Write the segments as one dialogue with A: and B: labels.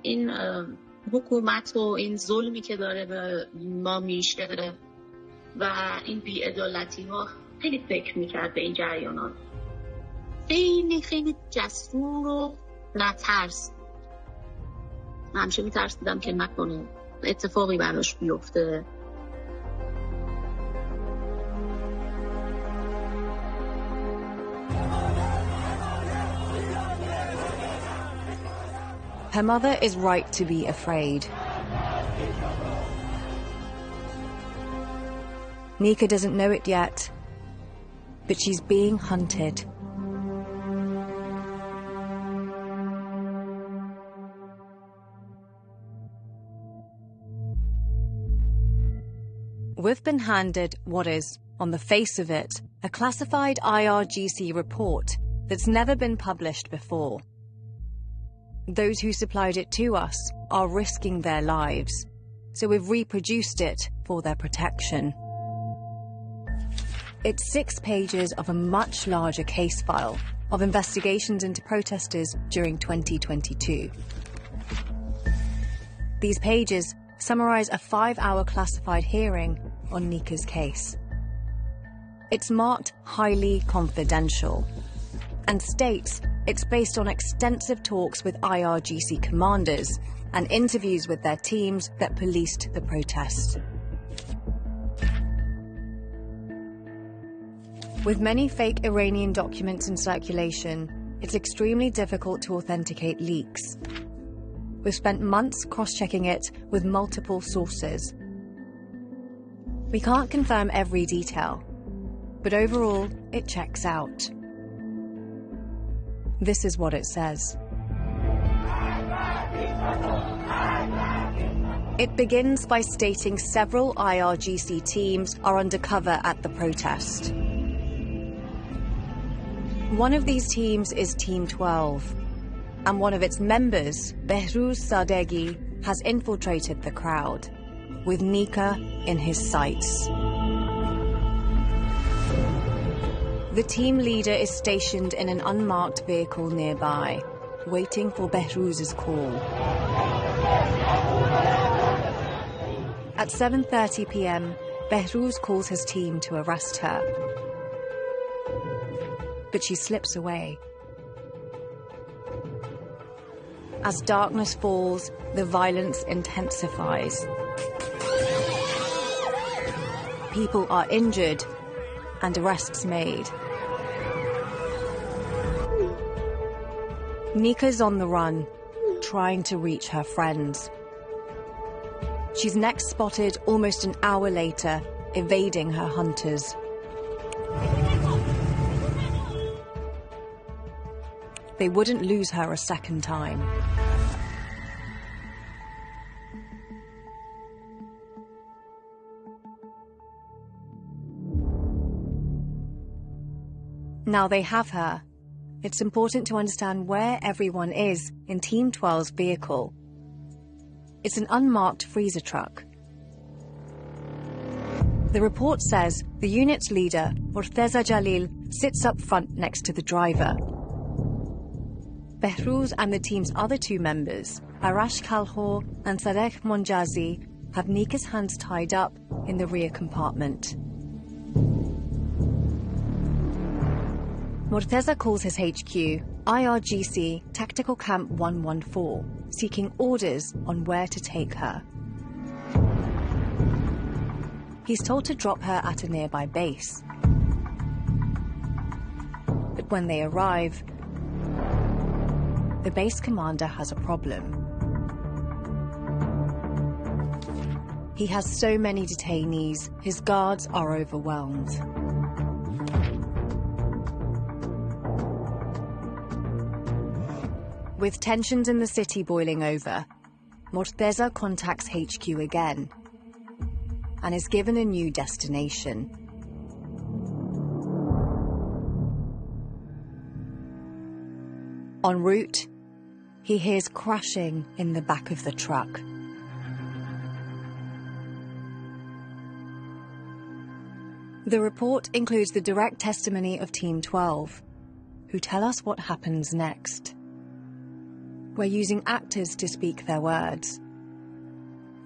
A: این حکومت و این ظلمی که داره به ما میشه و این بی‌عدالتی ها خیلی فکر میکرد به این جریانات. خیلی خیلی جسور و نترس. من همیشه میترسیدم که نکنه اتفاقی براش بیفته.
B: Her mother is right to be afraid. Nika doesn't know it yet, but she's being hunted. We've been handed what is, on the face of it, a classified IRGC report that's never been published before. Those who supplied it to us are risking their lives, so we've reproduced it for their protection. It's 6 pages of a much larger case file of investigations into protesters during 2022. These pages summarize a 5-hour classified hearing on Nika's case. It's marked highly confidential and states it's based on extensive talks with IRGC commanders and interviews with their teams that policed the protests. With many fake Iranian documents in circulation, it's extremely difficult to authenticate leaks. We've spent months cross-checking it with multiple sources. We can't confirm every detail, but overall, it checks out. This is what it says. It begins by stating several IRGC teams are undercover at the protest. One of these teams is Team 12, and one of its members, Behruz Sadeghi, has infiltrated the crowd, with Nika in his sights. The team leader is stationed in an unmarked vehicle nearby, waiting for Behruz's call. At 7:30 p.m., Behruz calls his team to arrest her. But she slips away. As darkness falls, the violence intensifies. People are injured and arrests made. Nika's on the run, trying to reach her friends. She's next spotted almost an hour later, evading her hunters. They wouldn't lose her a second time. Now they have her. It's important to understand where everyone is in Team 12's vehicle. It's an unmarked freezer truck. The report says the unit's leader, Murteza Jalil, sits up front next to the driver. Behruz and the team's other 2 members, Arash Kalhor and Sadek Monjazi, have Nika's hands tied up in the rear compartment. Murteza calls his HQ, IRGC Tactical Camp 114, seeking orders on where to take her. He's told to drop her at a nearby base. But when they arrive, the base commander has a problem. He has so many detainees, his guards are overwhelmed. With tensions in the city boiling over, Murteza contacts HQ again and is given a new destination. En route, he hears crashing in the back of the truck. The report includes the direct testimony of Team 12, who tell us what happens next. We're using actors to speak their words.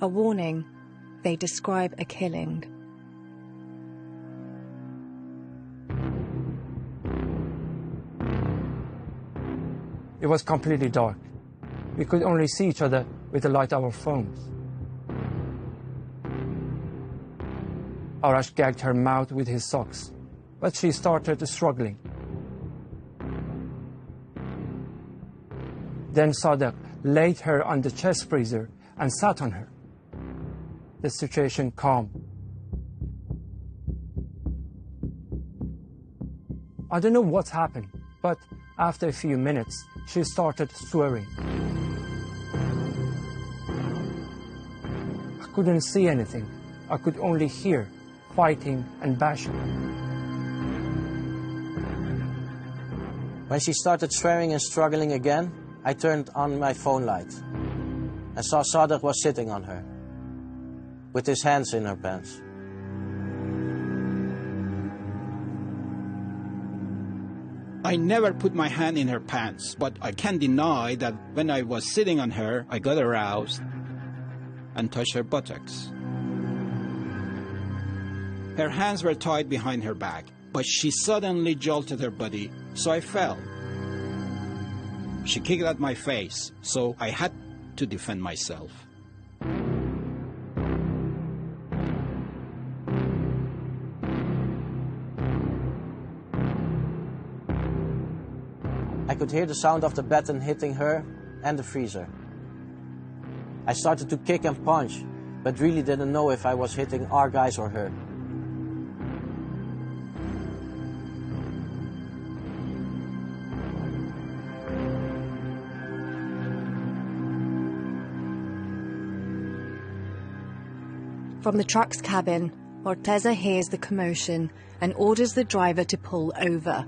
B: A warning, they describe a killing.
C: It was completely dark. We could only see each other with the light of our phones. Arash gagged her mouth with his socks, but she started struggling. Then Sadek laid her on the chest freezer and sat on her. The situation calmed. I don't know what's happened, but after a few minutes, she started swearing. I couldn't see anything. I could only hear fighting and bashing.
D: When she started swearing and struggling again, I turned on my phone light and saw Sadek was sitting on her with his hands in her pants.
E: I never put my hand in her pants, but I can't deny that when I was sitting on her, I got aroused and touched her buttocks. Her hands were tied behind her back, but she suddenly jolted her body, so I fell. She kicked at my face, so I had to defend myself.
D: I could hear the sound of the baton hitting her and the freezer. I started to kick and punch, but really didn't know if I was hitting our guys or her.
B: From the truck's cabin, Morteza hears the commotion and orders the driver to pull over.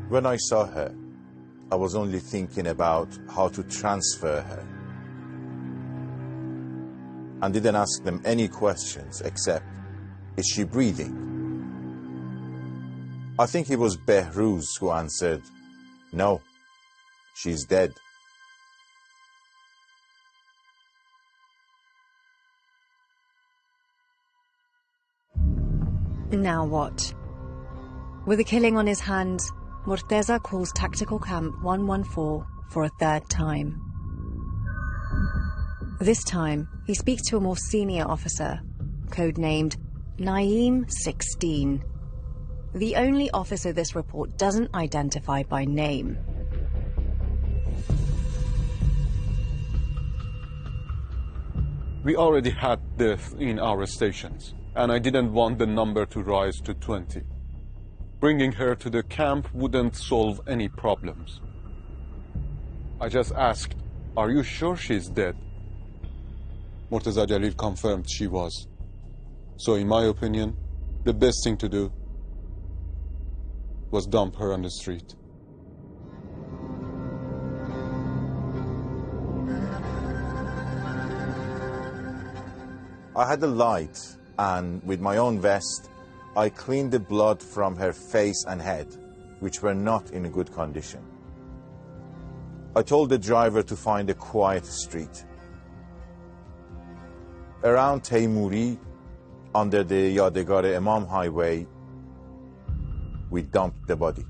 F: When I saw her, I was only thinking about how to transfer her. And didn't ask them any questions except, is she breathing? I think it was Behruz who answered, no, she's dead.
B: Now what? With the killing on his hands, Morteza calls Tactical Camp 114 for a third time. This time, he speaks to a more senior officer, codenamed Naeem 16. The only officer this report doesn't identify by name.
G: We already had death in our stations, and I didn't want the number to rise to 20. Bringing her to the camp wouldn't solve any problems. I just asked, are you sure she's dead? Morteza Jalil confirmed she was. So in my opinion, the best thing to do was dump her on the street.
F: I had a light, and with my own vest, I cleaned the blood from her face and head, which were not in a good condition. I told the driver to find a quiet street. Around Taimuri, under the Yadegar Imam Highway, we dumped the body.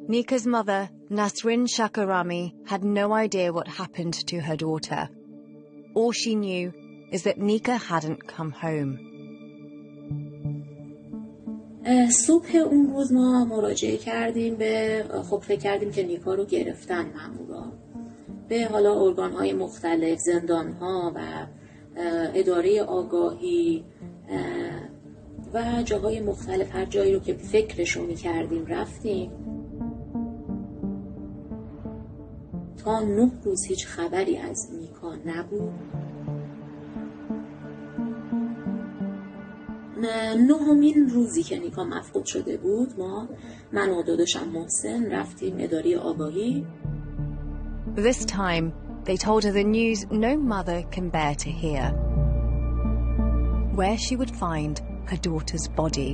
B: Nika's mother, Nasrin Shakarami, had no idea what happened to her daughter. All she knew is that Nika hadn't come home.
H: صبح اون روز ما مراجعه کردیم به فکر کردیم که نیکا رو گرفتن ماموران به حالا ارگان‌های مختلف، زندان‌ها و اداره آگاهی و جاهای مختلف، هر جایی رو که فکرشو می‌کردیم رفتیم. تا 9 روز هیچ خبری از نیکا نبود. 9مین روزی که نیکا مفقود شده بود، من و داداشم محسن رفتیم اداره آگاهی.
B: This time, they told her the news no mother can bear to hear, where she would find her daughter's body.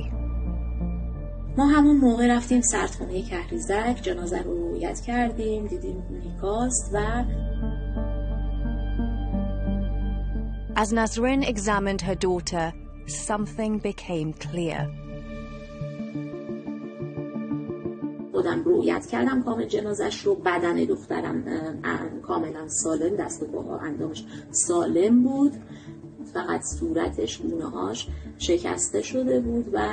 H: ما همون موقع رفتیم سردخونه کهریزک، جنازه رو رویت کردیم، دیدیم نیکاست و
B: As Nasrin examined her daughter, something became clear.
H: خودم رویت کردم کامل جنازش رو، بدن دخترم کاملا سالم، دست و پاها اندامش سالم بود، فقط صورتش، گونه‌هاش شکسته شده بود و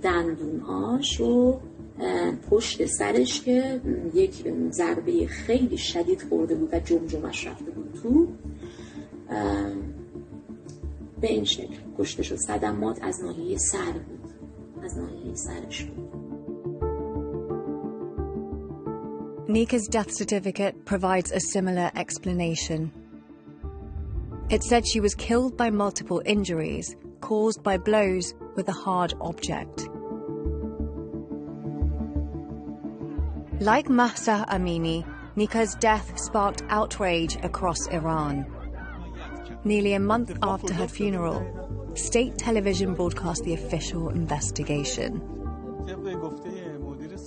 H: دندونهاش و پشت سرش که یک ضربه خیلی شدید خورده بود و جمجمش رفته بود تو، به این شکل کشته شد. صدمات از ناحیه سر بود، از ناحیه سرش بود.
B: Nika's death certificate provides a similar explanation. It said she was killed by multiple injuries caused by blows with a hard object. Like Mahsa Amini, Nika's death sparked outrage across Iran. Nearly a month after her funeral, state television broadcast the official investigation.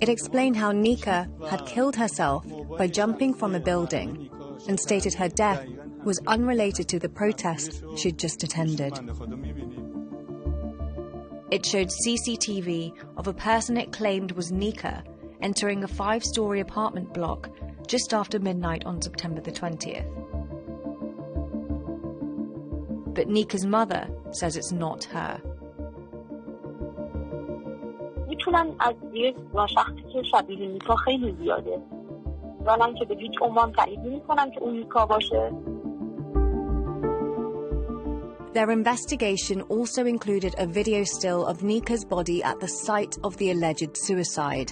B: It explained how Nika had killed herself by jumping from a building and stated her death was unrelated to the protest she'd just attended. It showed CCTV of a person it claimed was Nika entering a 5-story apartment block just after midnight on September the 20th. But Nika's mother says it's not her.
A: میتونن از یک شخصی که شبیه نیکا خیلی زیاده، ولی که به هیچ عنوان تایید نمی‌کنن که اون نیکا باشه.
B: Their investigation also included a video still of Nika's body at the site of the alleged suicide.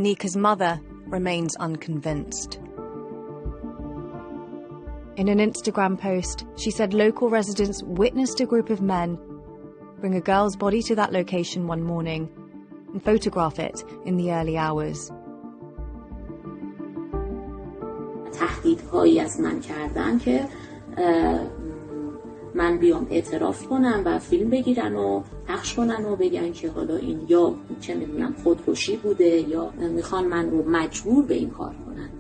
B: Nika's mother remains unconvinced. In an Instagram post, she said local residents witnessed a group of men bring a girl's body to that location one morning and photograph it in the early hours.
H: تهدیدهایی از من کردن که من بیام اعتراف کنم و فیلم بگیرن و پخش کنن و بگن که حالا این یا چه میدونم خودکشی بوده یا میخوان من رو مجبور به این کار کنن.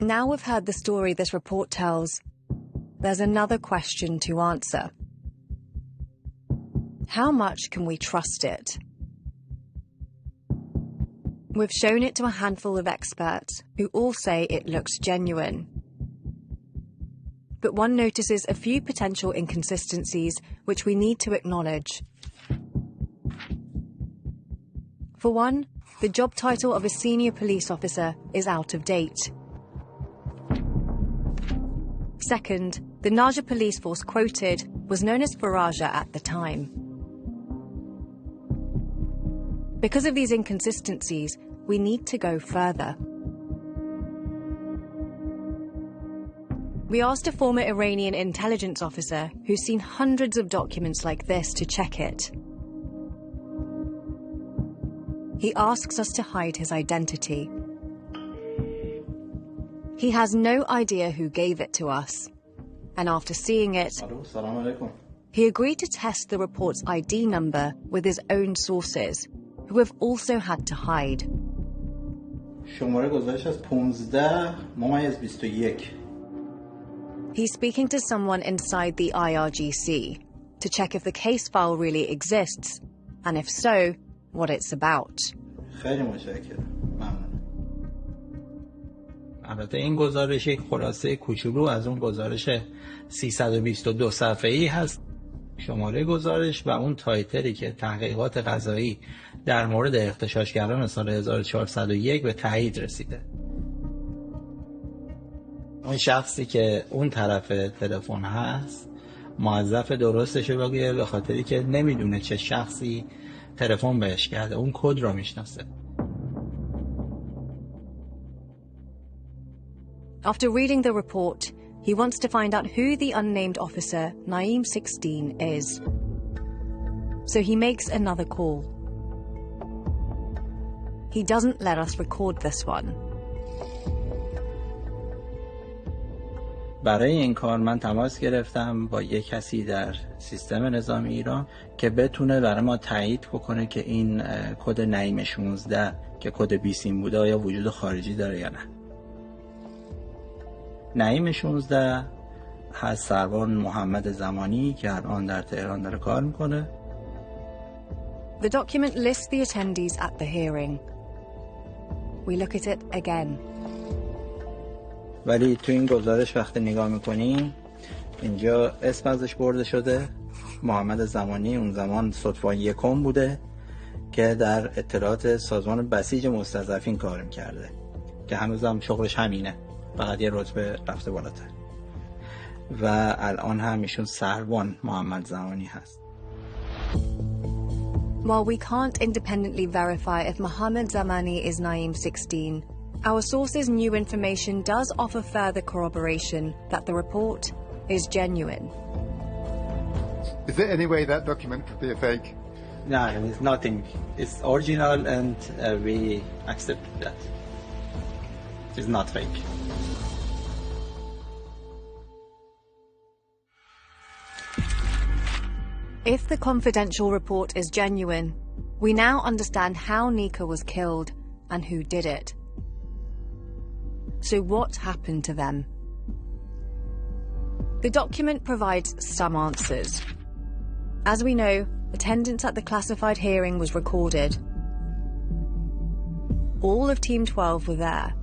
B: Now we've heard the story this report tells, there's another question to answer. How much can we trust it? We've shown it to a handful of experts who all say it looks genuine. But one notices a few potential inconsistencies which we need to acknowledge. For one, the job title of a senior police officer is out of date. Second, the Naja police force quoted was known as Faraja at the time. Because of these inconsistencies, we need to go further. We asked a former Iranian intelligence officer who's seen hundreds of documents like this to check it. He asks us to hide his identity. He has no idea who gave it to us, and after seeing it, he agreed to test the report's ID number with his own sources, who have also had to hide. He's speaking to someone inside the IRGC to check if the case file really exists, and if so, what it's about.
I: البته این گزارش یک خلاصه کوچولو از اون گزارش 322 صفحه‌ای هست. شماره گزارش و اون تایتلی که تحقیقات قضایی در مورد اغتشاشگران سال 1401 به تایید رسیده. اون شخصی که اون طرف تلفن هست موظف درستشو بگه، به خاطری که نمیدونه چه شخصی تلفن بهش کرده، اون کد رو میشناسه.
B: After reading the report, he wants to find out who the unnamed officer, Naeem 16, is. So he makes another call. He doesn't let us record this one.
I: برای این کار من تماس گرفتم با یک کسی در سیستم نظامی ایران که بتونه برای ما تایید بکنه که این کد نعیم 16 که کد 20 بوده آیا وجود خارجی داره یا نه. نعیم 16 هست سربان محمد زمانی که الان در تهران داره کار میکنه.
B: The document lists the attendees at the hearing. We look at it again.
I: ولی تو این گزارش وقتی نگاه میکنیم اینجا اسم ازش برده شده. محمد زمانی اون زمان صدفان یکم بوده که در اطلاعات سازمان بسیج مستضعفین کار میکرده که هنوزم شغلش همینه، فقط یه رتبه رفته بالاتر و الان هم ایشون سربان محمد زمانی هست.
B: While we can't independently verify if Mohammed Zamani is Naeem 16, our source's new information does offer further corroboration that the report is genuine.
J: Is there any way that document could be a fake?
I: No, it's nothing. It's original and we accept that. It's not fake.
B: If the confidential report is genuine, we now understand how Nika was killed and who did it. So what happened to them? The document provides some answers. As we know, attendance at the classified hearing was recorded. All of Team 12 were there,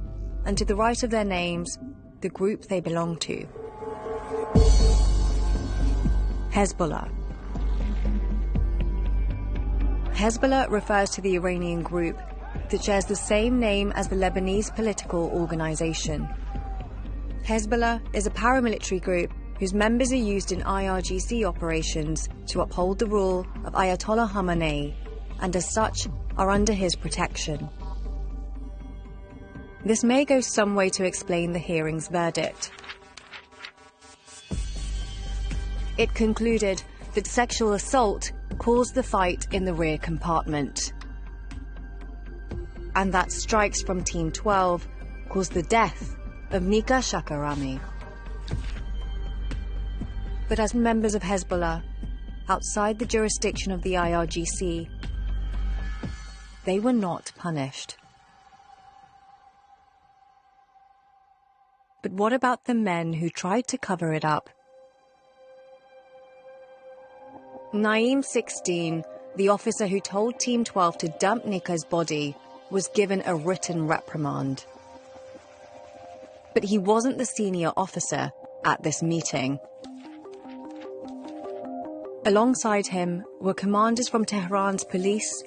B: and to the right of their names, the group they belong to. Hezbollah. Hezbollah refers to the Iranian group that shares the same name as the Lebanese political organization. Hezbollah is a paramilitary group whose members are used in IRGC operations to uphold the rule of Ayatollah Khamenei, and as such are under his protection. This may go some way to explain the hearing's verdict. It concluded that sexual assault caused the fight in the rear compartment, and that strikes from Team 12 caused the death of Nika Shaakarami. But as members of Hezbollah, outside the jurisdiction of the IRGC, they were not punished. But what about the men who tried to cover it up? Naeem 16, the officer who told Team 12 to dump Nika's body, was given a written reprimand. But he wasn't the senior officer at this meeting. Alongside him were commanders from Tehran's police,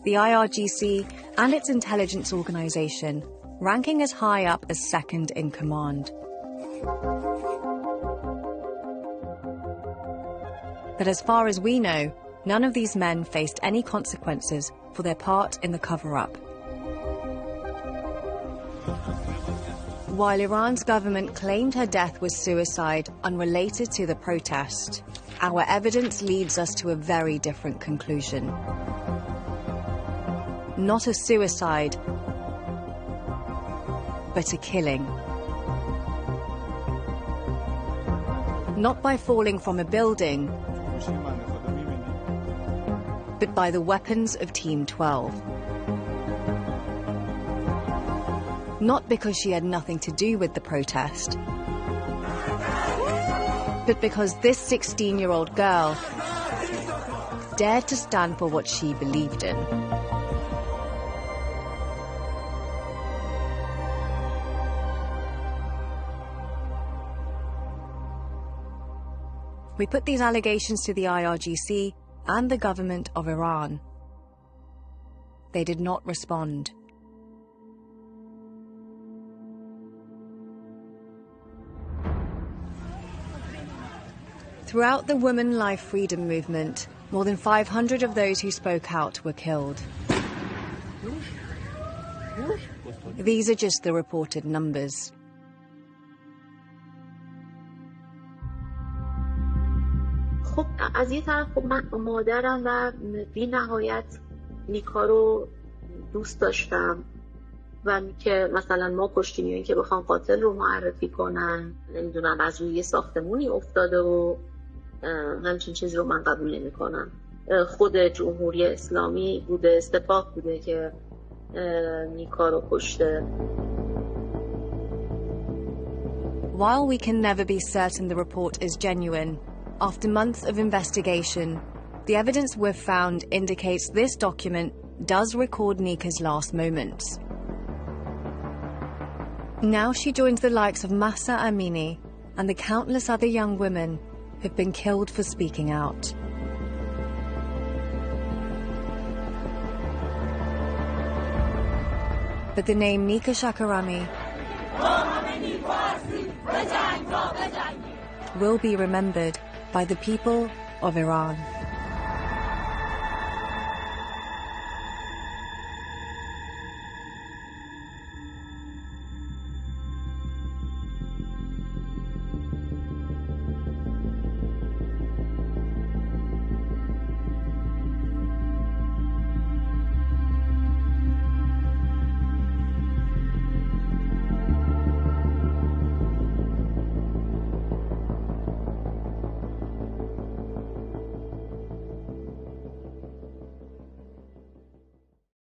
B: the IRGC, and its intelligence organization, ranking as high up as second in command. But as far as we know, none of these men faced any consequences for their part in the cover-up. While Iran's government claimed her death was suicide unrelated to the protest, our evidence leads us to a very different conclusion. Not a suicide, but a killing. Not by falling from a building, but by the weapons of Team 12. Not because she had nothing to do with the protest, but because this 16-year-old girl dared to stand for what she believed in. We put these allegations to the IRGC and the government of Iran. They did not respond. Throughout the Women Life Freedom movement, more than 500 of those who spoke out were killed. These are just the reported numbers.
A: خب از یه طرف خب من مادرم و بی نهایت نیکا رو دوست داشتم و که مثلا ما پشتی میاییم که بخوام قاتل رو معرفی کنن، نمیدونم از روی یه ساختمونی افتاده و همچین چیزی رو من قبول نمی کنم. خود جمهوری اسلامی بوده، سپاه بوده که نیکا رو کشته.
B: While we can never be certain the report is genuine, after months of investigation, the evidence we've found indicates this document does record Nika's last moments. Now she joins the likes of Mahsa Amini and the countless other young women who've been killed for speaking out. But the name Nika Shakarami will be remembered by the people of Iran.